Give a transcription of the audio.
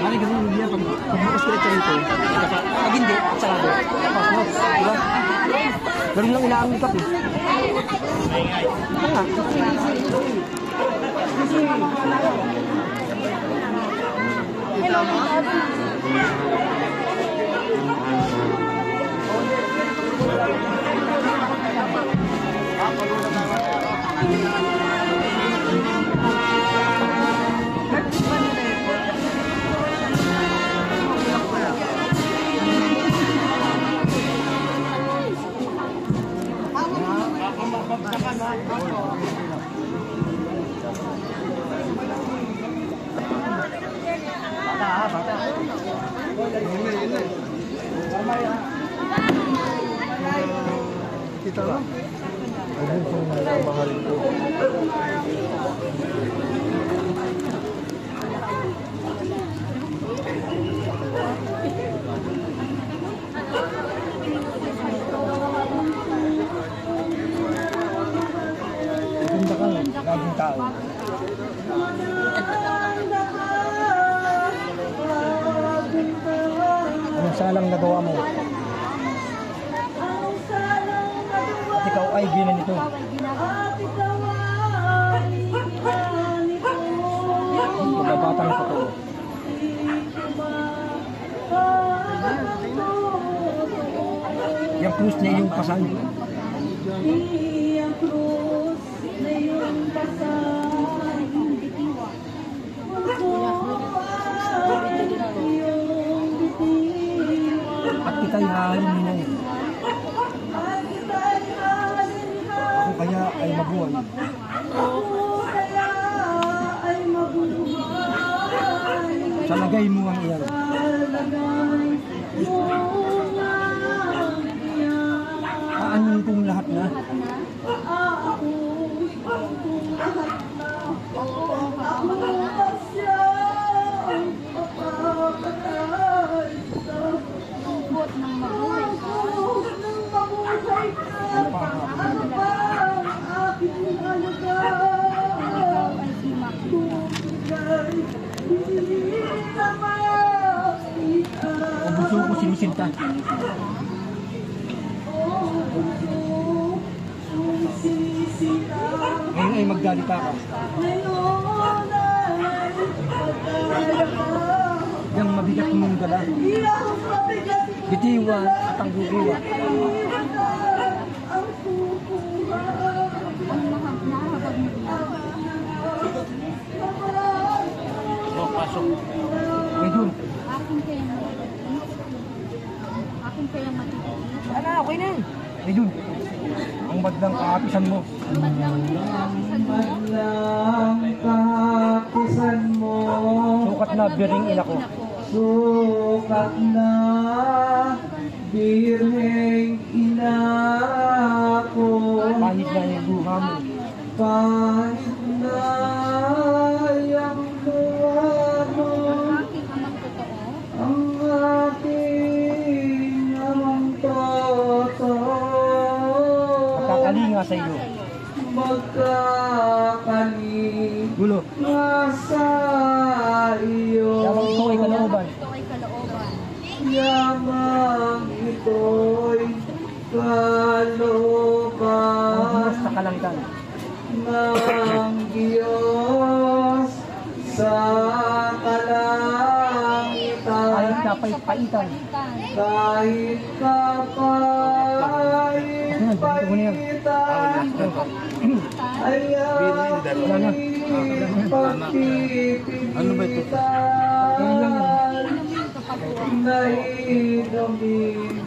Mari ganun niya pag bukas ko rito. Pag hindi, sarado. Diba? Ganun lang inaamit ako. Kita lang. Ayun kung mahal ko. Maganda ka, laging tao. Anong salang nagawa mo? At ikaw ay ginan nito. Pagkabatang na totoo. Yung krus na iyong pasan. Yung krus na iyong pasan. At kita'y hahalin nila eh. Ako kaya ay mabuhay. Sa lagay mo ang iyan. Aanin kong lahat na. O gusto ko sinusinta. Ngayon ay magdalita ka. Yang mabigat mong dala. Bitiwa at ang guguwa. Oh, pasok. Ngayon. Akin kayang matitiis. Sana, okay na. Ngayon. Ang badlang kaapisan mo. Sukat na biring ina ko. Sukat na birheng ina ko. Pahid na yung buha mo. Pahid na yung luha mo. Ang aking amang totoo. Magkakalinga sa iyo. Magkakalinga sa iyo. Yamang ito ay kalooban. Yamang ito'y kalooban. Ang Diyos sa kalangitan. Ng Diyos sa kalangitan. Kahit kapait-paitan. Kahit kapait-paitan. Ay aking pagpipilitan. Na inumin